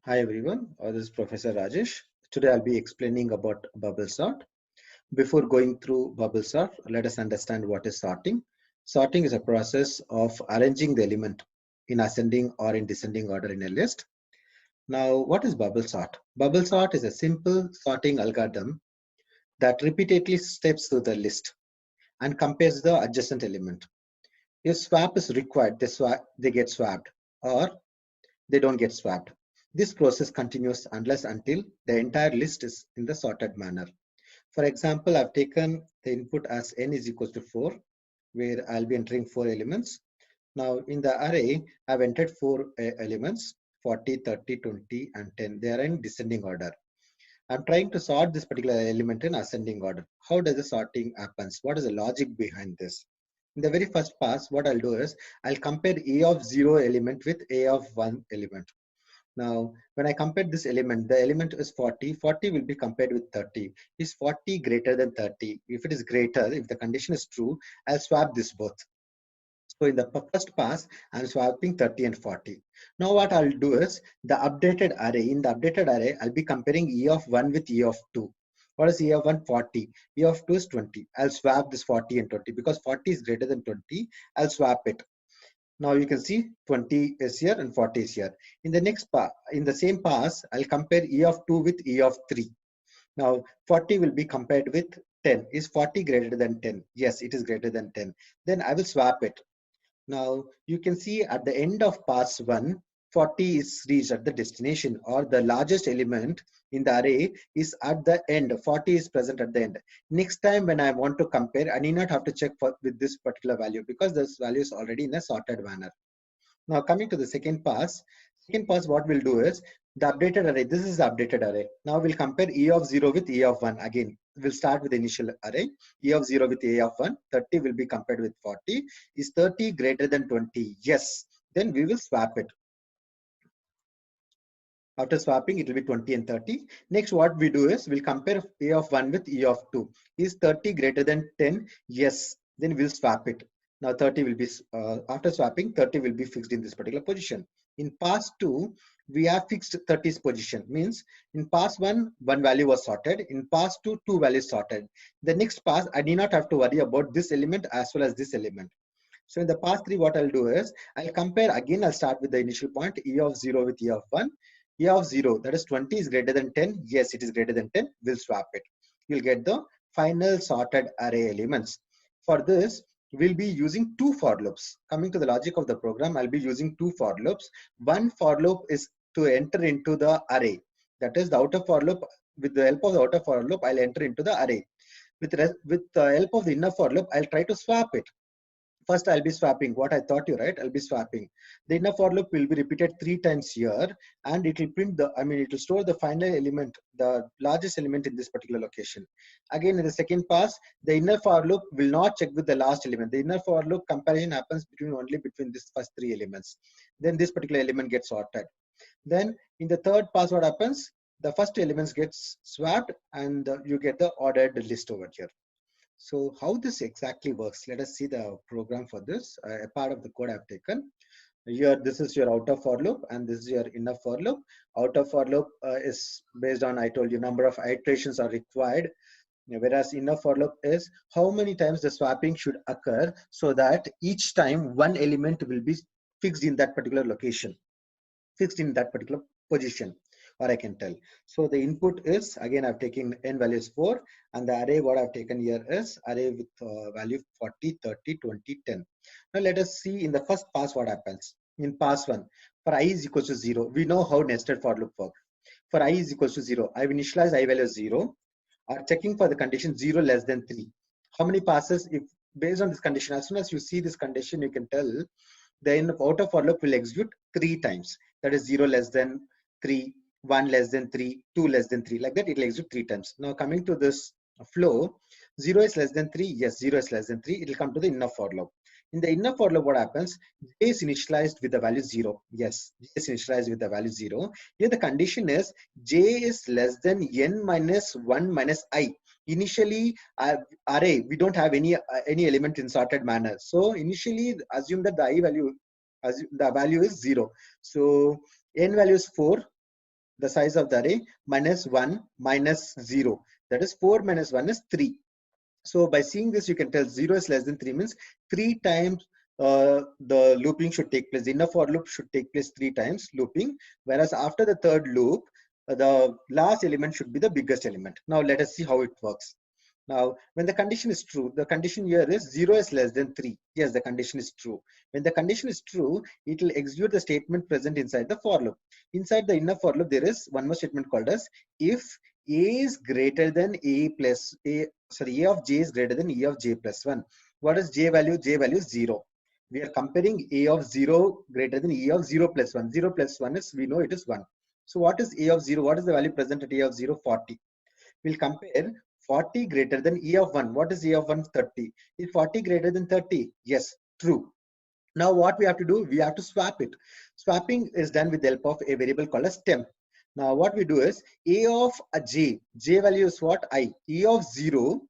Hi everyone, this is Professor Rajesh. Today I'll be explaining about bubble sort. Before going through bubble sort, let us understand what is sorting. Sorting is a process of arranging the element in ascending or in descending order in a list. Now, what is bubble sort? Bubble sort is a simple sorting algorithm that repeatedly steps through the list and compares the adjacent element. If swap is required, they get swapped, or they don't get swapped. This process continues unless until the entire list is in the sorted manner. For example, I've taken the input as n is equals to 4, where I'll be entering 4 elements. Now in the array, I've entered 4 elements, 40, 30, 20, and 10. They are in descending order. I'm trying to sort this particular element in ascending order. How does the sorting happens? What is the logic behind this? In the very first pass, what I'll do is, I'll compare a of 0 element with a of 1 element. Now, when I compare this element, the element is 40. 40 will be compared with 30. Is 40 greater than 30? If it is greater, if the condition is true, I'll swap this both. So in the first pass, I'm swapping 30 and 40. Now what I'll do is, the updated array, in the updated array, I'll be comparing E of 1 with E of 2. What is E of 1? 40. E of 2 is 20. I'll swap this 40 and 20 because 40 is greater than 20. I'll swap it. Now you can see 20 is here and 40 is here. In the next pass, in the same pass, I'll compare E of 2 with E of 3. Now 40 will be compared with 10. Is 40 greater than 10? Yes, it is greater than 10. Then I will swap it. Now you can see at the end of pass 1, 40 is reached at the destination, or the largest element in the array is at the end. 40 is present at the end. Next time when I want to compare, I need not have to check with this particular value because this value is already in a sorted manner. Now coming to the second pass what we'll do is, the updated array, this is the updated array. Now we'll compare E of 0 with E of 1. Again, we'll start with the initial array. E of 0 with E of 1, 30 will be compared with 40. Is 30 greater than 20? Yes. Then we will swap it. After swapping, it will be 20 and 30. Next, what we do is, we'll compare E of 1 with E of 2. Is 30 greater than 10? Yes. Then we'll swap it. Now 30 will be, after swapping, 30 will be fixed in this particular position. In pass 2, we have fixed 30's position. Means in pass 1, one value was sorted. In pass 2, two values sorted. The next pass, I need not have to worry about this element as well as this element. So in the pass 3, what I'll do is, I'll compare again, I'll start with the initial point, E of 0 with E of 1. E of 0, that is 20 is greater than 10. Yes, it is greater than 10. We'll swap it. You'll get the final sorted array elements. For this, we'll be using two for loops. Coming to the logic of the program, I'll be using two for loops. One for loop is to enter into the array. That is the outer for loop. With the help of the outer for loop, I'll enter into the array. With the help of the inner for loop, I'll try to swap it. First, I'll be swapping what I taught you, right? I'll be swapping. The inner for loop will be repeated 3 times here, and it will print it will store the final element, the largest element in this particular location. Again, in the second pass, the inner for loop will not check with the last element. The inner for loop comparison happens only between these first 3 elements. Then this particular element gets sorted. Then in the third pass, what happens? The first elements gets swapped, and you get the ordered list over here. So how this exactly works, let us see the program for this, a part of the code I've taken. Here, this is your outer for loop and this is your inner for loop. Outer for loop is based on, I told you, number of iterations are required, whereas inner for loop is how many times the swapping should occur so that each time one element will be fixed in that particular location, fixed in that particular position, or I can tell. So the input is, again, I've taken n values 4, and the array what I've taken here is array with value 40, 30, 20, 10. Now let us see in the first pass what happens. In pass 1, for I is equals to 0, we know how nested for loop works. For I is equals to 0, I've initialized I value as 0, checking for the condition 0 less than 3. How many passes? If based on this condition, as soon as you see this condition, you can tell the outer for loop will execute 3 times. That is 0 less than 3, 1 less than 3, 2 less than 3. Like that, it will execute 3 times. Now coming to this flow, 0 is less than 3. Yes, 0 is less than 3. It will come to the inner for loop. In the inner for loop, what happens? J is initialized with the value 0. Yes, J is initialized with the value 0. Here the condition is J is less than n minus 1 minus I. Initially, array, we don't have any element in sorted manner. So initially, assume that the I value, the value is 0. So n value is 4. the size of the array, minus 1 minus 0. That is 4 minus 1 is 3. So by seeing this, you can tell 0 is less than 3 means 3 times the looping should take place. The inner for loop should take place 3 times looping, whereas after the third loop, the last element should be the biggest element. Now let us see how it works. Now, when the condition is true, the condition here is 0 is less than 3. Yes, the condition is true. When the condition is true, it will execute the statement present inside the for loop. Inside the inner for loop, there is one more statement called as if a is greater than a plus a, sorry, a of j is greater than e of j plus 1. What is j value? J value is 0. We are comparing a of 0 greater than e of 0 plus 1. 0 plus 1 is, we know it is 1. So what is a of 0? What is the value present at a of 0? 40. We'll compare 40 greater than e of 1. What is e of 1? 30. Is 40 greater than 30? Yes, true. Now what we have to do? We have to swap it. Swapping is done with the help of a variable called as temp. Now what we do is a of a j value is what? I. E of 0,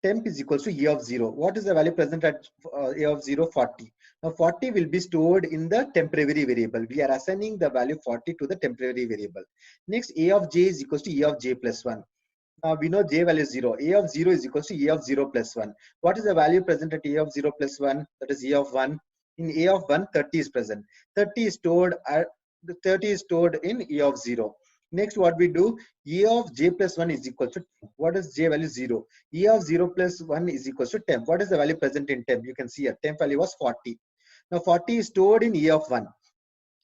temp is equals to e of 0. What is the value present at a of 0? 40. Now 40 will be stored in the temporary variable. We are assigning the value 40 to the temporary variable. Next, a of j is equals to e of j plus 1. We know j value is 0. A of 0 is equals to e of 0 plus 1. What is the value present at a of 0 plus 1? That is e of 1. In a of 1, 30 is present. 30 is stored at the 30 is stored in e of 0. Next, what we do, e of j plus 1 is equal to 10. What is j value? 0. E of 0 plus 1 is equals to 10. What is the value present in temp? You can see here, temp value was 40. Now 40 is stored in e of 1.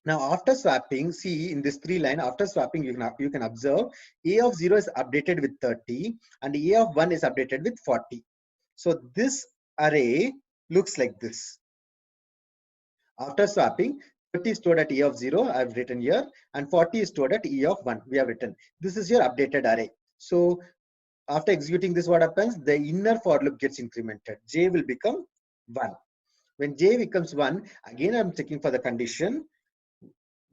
Now after swapping, see in this 3 line, after swapping you can observe a of 0 is updated with 30 and a of 1 is updated with 40. So this array looks like this. After swapping, 30 is stored at e of 0, I have written here, and 40 is stored at e of 1, we have written. This is your updated array. So after executing this, what happens? The inner for loop gets incremented. J will become 1. When j becomes 1, again I'm checking for the condition.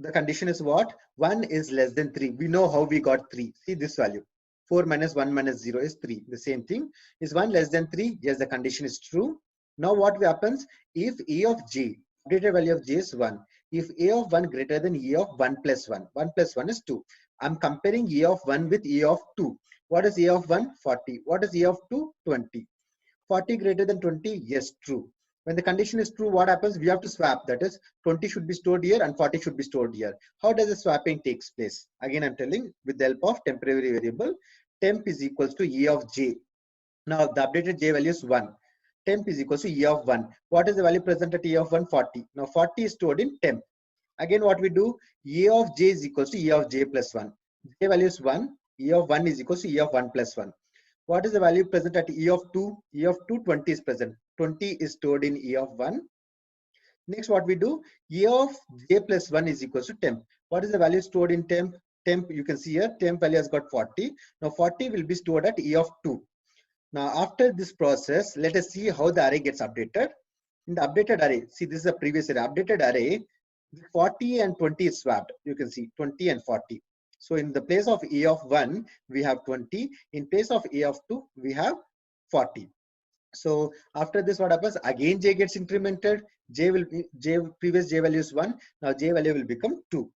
The condition is what? 1 is less than 3. We know how we got 3. See this value. 4 minus 1 minus 0 is 3. The same thing. Is 1 less than 3? Yes, the condition is true. Now what happens? If a of j, updated value of j is 1. If a of 1 greater than e of 1 plus 1. 1 plus 1 is 2. I'm comparing e of 1 with e of 2. What is e of 1? 40. What is e of 2? 20. 40 greater than 20? Yes, true. When the condition is true, what happens? We have to swap. That is, 20 should be stored here and 40 should be stored here. How does the swapping takes place? Again, I'm telling with the help of temporary variable, temp is equals to e of j. Now, the updated j value is 1. Temp is equals to e of 1. What is the value present at e of 1? 40. Now, 40 is stored in temp. Again, what we do? E of j is equals to e of j plus 1. J value is 1. E of 1 is equals to e of 1 plus 1. What is the value present at e of 2? E of 2, 20 is present. 20 is stored in e of 1. Next, what we do? E of j plus 1 is equals to temp. What is the value stored in temp? Temp, you can see here, temp value has got 40. Now, 40 will be stored at e of 2. Now, after this process, let us see how the array gets updated. In the updated array, see this is a previous array. Updated array, 40 and 20 is swapped. You can see 20 and 40. So in the place of a of 1, we have 20. In place of a of 2, we have 40. So after this, what happens? Again, j gets incremented. J will be previous j value is 1. Now j value will become 2.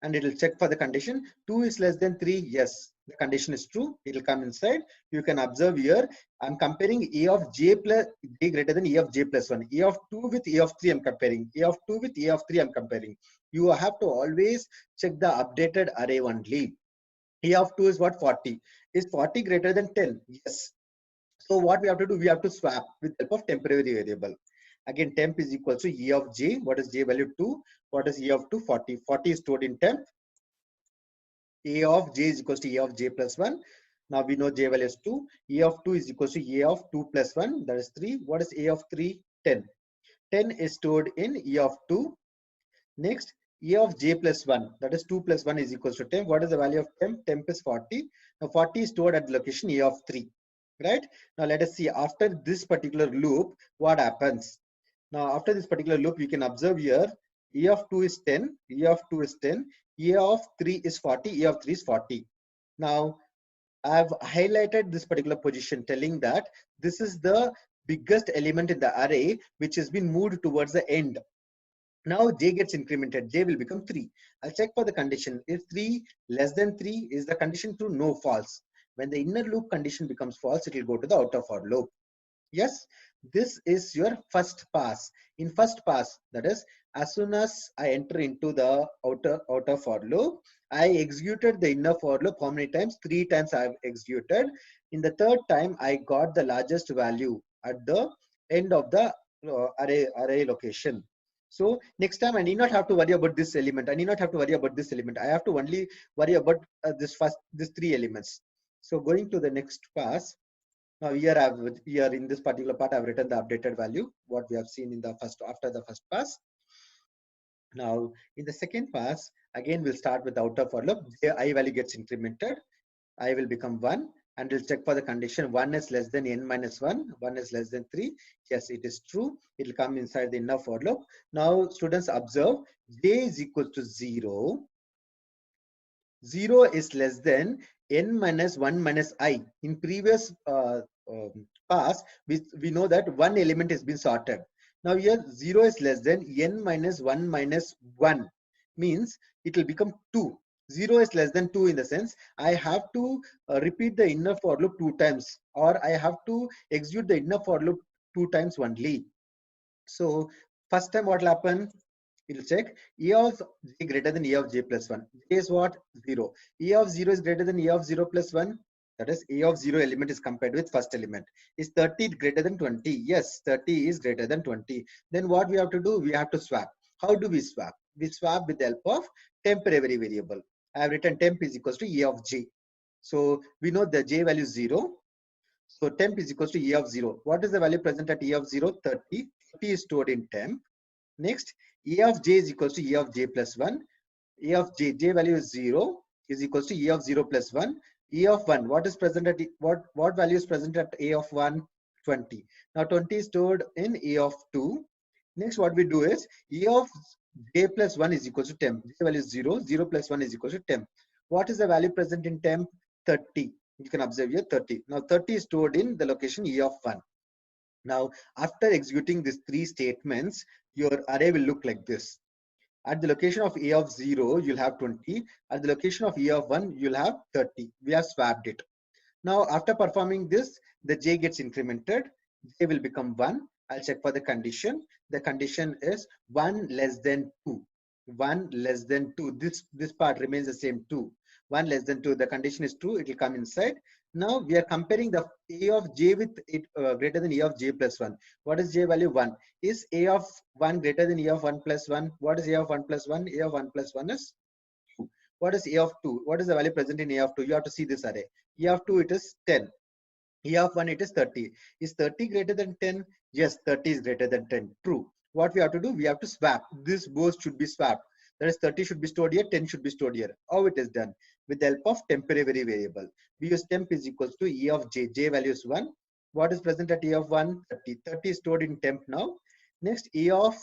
And it will check for the condition. 2 is less than 3. Yes, the condition is true. It will come inside. You can observe here. I'm comparing a of j plus j greater than e of j plus 1. E of 2 with e of 3 I'm comparing. E of 2 with e of 3 I'm comparing. You have to always check the updated array only. E of 2 is what? 40. Is 40 greater than 10? Yes. So what we have to do? We have to swap with the help of temporary variable. Again, temp is equal to e of j. What is j value? 2. What is e of 2? 40. 40 is stored in temp. A of j is equals to e of j plus 1. Now we know j value is 2. E of 2 is equals to e of 2 plus 1. That is 3. What is a of 3? 10. 10 is stored in e of 2. Next, e of j plus 1. That is 2 plus 1 is equals to 10. What is the value of temp? Temp is 40. Now 40 is stored at the location e of 3. Right? Now let us see after this particular loop, what happens. Now after this particular loop, you can observe here, e of 2 is 10, e of 2 is 10, e of 3 is 40, e of 3 is 40. Now I have highlighted this particular position telling that this is the biggest element in the array which has been moved towards the end. Now j gets incremented, j will become 3. I'll check for the condition. If 3 less than 3, is the condition true? No, false. When the inner loop condition becomes false, it will go to the outer for loop. Yes, this is your first pass. In first pass, that is, as soon as I enter into the outer for loop, I executed the inner for loop. How many times? 3 times I have executed. In the third time, I got the largest value at the end of the array location. So next time I need not have to worry about this element. I need not have to worry about this element. I have to only worry about these 3 elements. So going to the next pass. Now here in this particular part I've written the updated value, what we have seen in the after the first pass. Now in the second pass, again we'll start with the outer for loop. I value gets incremented. I will become 1 and we'll check for the condition 1 is less than n minus 1, 1 is less than 3. Yes, it is true. It will come inside the inner for loop. Now students observe, j is equal to 0. 0 is less than n minus 1 minus I. In previous pass, we know that one element has been sorted. Now here 0 is less than n minus 1 minus 1 means it will become 2. 0 is less than 2 in the sense I have to repeat the inner for loop 2 times, or I have to execute the inner for loop 2 times only. So first time what will happen? We'll check E of j greater than E of j plus 1. J is what? 0. E of 0 is greater than E of 0 plus 1. That is, E of 0 element is compared with first element. Is 30 greater than 20? Yes, 30 is greater than 20. Then what we have to do? We have to swap. How do we swap? We swap with the help of temporary variable. I have written temp is equals to E of j. So we know the j value is 0. So temp is equals to E of 0. What is the value present at E of 0? 30. 30 is stored in temp. Next, E of j is equals to E of j plus 1. E of j value is 0 is equals to E of 0 plus 1. E of 1, what is present at what value is present at A of 1? 20. Now 20 is stored in E of 2. Next, what we do is E of j plus 1 is equals to temp. J value is 0. 0 plus 1 is equals to temp. What is the value present in temp? 30. You can observe here 30. Now 30 is stored in the location E of 1. Now, after executing these 3 statements, your array will look like this. At the location of A of 0, you'll have 20. At the location of E of 1, you'll have 30. We have swapped it. Now, after performing this, the j gets incremented. J will become 1. I'll check for the condition. The condition is 1 less than 2. 1 less than 2. This part remains the same 2. 1 less than 2. The condition is true. It will come inside. Now we are comparing the A of j with it greater than E of j plus 1. What is j value? 1. Is A of 1 greater than E of 1 plus 1? What is A of 1 plus 1? A of 1 plus 1 is 2. What is A of 2? What is the value present in A of 2? You have to see this array. E of 2, it is 10. E of 1, it is 30. Is 30 greater than 10? Yes, 30 is greater than 10. True. What we have to do? We have to swap. This both should be swapped. That is, 30 should be stored here, 10 should be stored here. How it is done? With the help of temporary variable. We use temp is equals to E of j. J value is 1. What is present at E of 1? 30. 30 is stored in temp now. Next, E of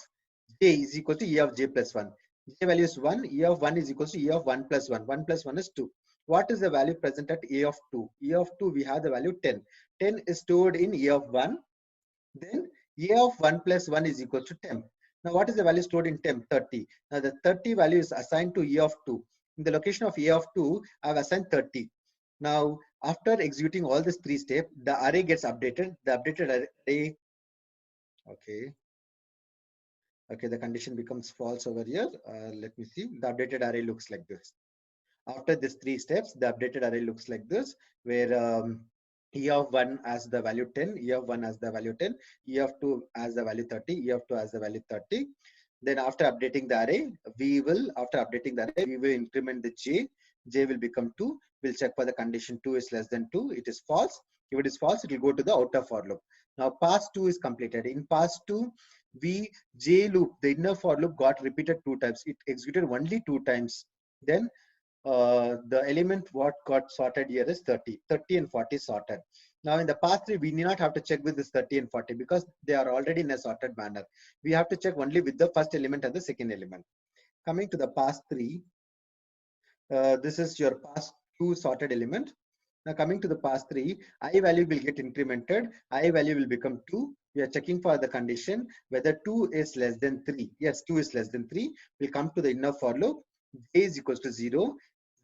j is equal to E of j plus 1. J value is 1. E of 1 is equals to E of 1 plus 1. 1 plus 1 is 2. What is the value present at A of 2? E of 2, we have the value 10. 10 is stored in E of 1. Then A of 1 plus 1 is equal to temp. Now what is the value stored in temp? 30. Now the 30 value is assigned to E of 2. In the location of E of 2, I have assigned 30. Now after executing all these 3 steps, the array gets updated. The updated array, okay. Okay, the condition becomes false over here. Let me see. The updated array looks like this. After these 3 steps, the updated array looks like this, where E of 1 as the value 10, E of 1 as the value 10, E of 2 as the value 30, E of 2 as the value 30. Then after updating the array, we will increment the j will become 2. We'll check for the condition 2 is less than 2. It is false. If it is false, it will go to the outer for loop. Now pass 2 is completed. In pass 2, j loop, the inner for loop got repeated 2 times. It executed only 2 times. Then the element what got sorted here is 30. 30 and 40 sorted. Now in the pass 3, we need not have to check with this 30 and 40 because they are already in a sorted manner. We have to check only with the first element and the second element. Coming to the pass 3, this is your pass 2 sorted element. Now coming to the pass 3, I value will get incremented. I value will become 2. we are checking for the condition whether 2 is less than 3. Yes, 2 is less than 3. We'll come to the inner for loop. J is equals to 0.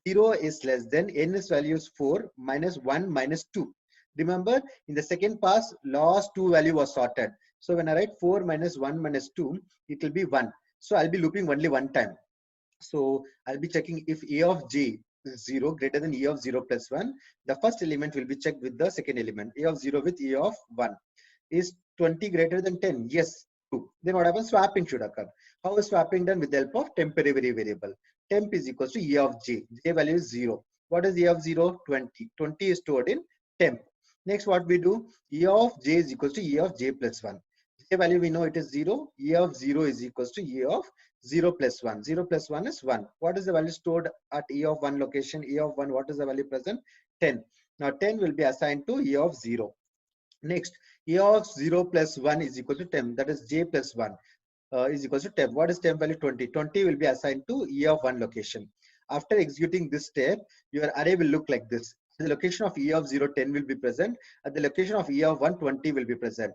0 is less than n is value is 4 minus 1 minus 2. Remember, in the second pass, last 2 value was sorted. So when I write 4 minus 1 minus 2, it will be 1. So I'll be looping only one time. So I'll be checking if A of j is 0 greater than E of 0 plus 1. The first element will be checked with the second element, A of 0 with A of 1. Is 20 greater than 10? Yes, true. Then what happens? Swapping should occur. How is swapping done? With the help of temporary variable. Temp is equals to E of j. J value is 0. What is E of 0? 20. 20 is stored in temp. Next, what we do? E of j is equals to E of j plus 1. J value we know it is 0. E of 0 is equals to E of 0 plus 1. 0 plus 1 is 1. What is the value stored at E of 1 location? E of 1, what is the value present? 10. Now 10 will be assigned to E of 0. Next, E of 0 plus 1 is equal to 10. That is j plus 1 is equal to 10. What is temp value? 20. 20 will be assigned to E of 1 location. After executing this step, your array will look like this. The location of E of 0, 10 will be present. At the location of E of 1, 20 will be present.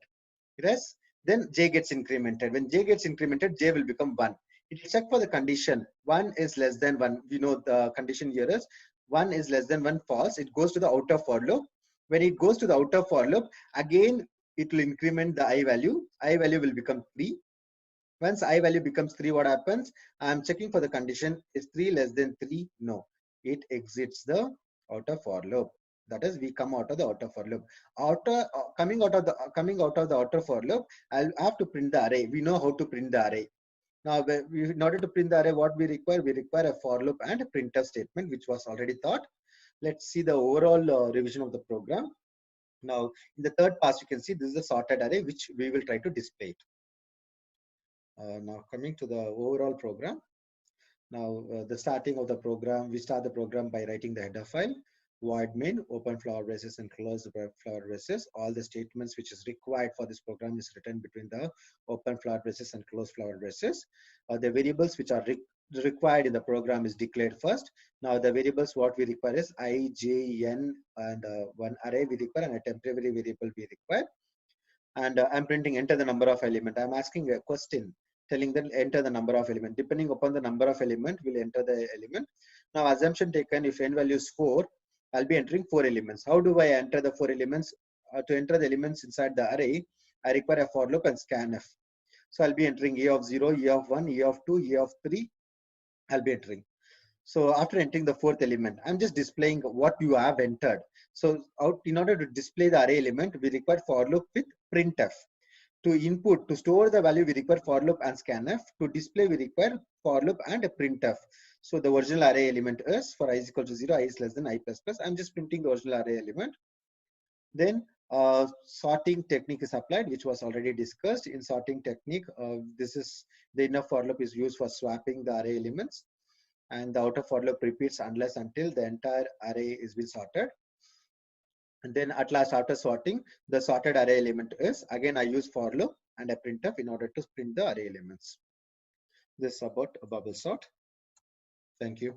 Yes? Then j gets incremented. When j gets incremented, j will become 1. It will check for the condition. 1 is less than 1. We know the condition here is 1 is less than 1 false. It goes to the outer for loop. When it goes to the outer for loop, again it will increment the I value. I value will become 3. Once I value becomes 3, what happens? I am checking for the condition. Is 3 less than 3? No. It exits the outer for loop. That is, we come out of the outer for loop. Coming out of the outer for loop, I'll have to print the array. We know how to print the array. Now, in order to print the array, what we require? We require a for loop and a printf statement, which was already taught. Let's see the overall revision of the program. Now, in the third pass, you can see this is a sorted array, which we will try to display it. Now, coming to the overall program. Now, the starting of the program, we start the program by writing the header file, void main, open flower braces and close the flower braces. All the statements which is required for this program is written between the open flower braces and close flower braces. The variables which are required in the program is declared first. Now the variables what we require is I, j, n, and one array we require and a temporary variable we require. And I'm printing enter the number of element. I'm asking a question telling them enter the number of element. Depending upon the number of element, we'll enter the element. Now assumption taken, if n value is 4, I'll be entering 4 elements. How do I enter the 4 elements? To enter the elements inside the array, I require a for loop and scanf. So I'll be entering E of 0, E of 1, E of 2, E of 3. I'll be entering. So after entering the fourth element, I'm just displaying what you have entered. So in order to display the array element, we require for loop with printf. To store the value, we require for loop and scanf. To display, we require for loop and a printf. So the original array element is for I is equal to 0, I is less than I plus plus. I'm just printing the original array element. Then sorting technique is applied, which was already discussed. In sorting technique, this is the inner for loop is used for swapping the array elements, and the outer for loop repeats unless until the entire array is been sorted. And then at last, after sorting, the sorted array element is again I use for loop and a printf in order to print the array elements. This is about a bubble sort. Thank you.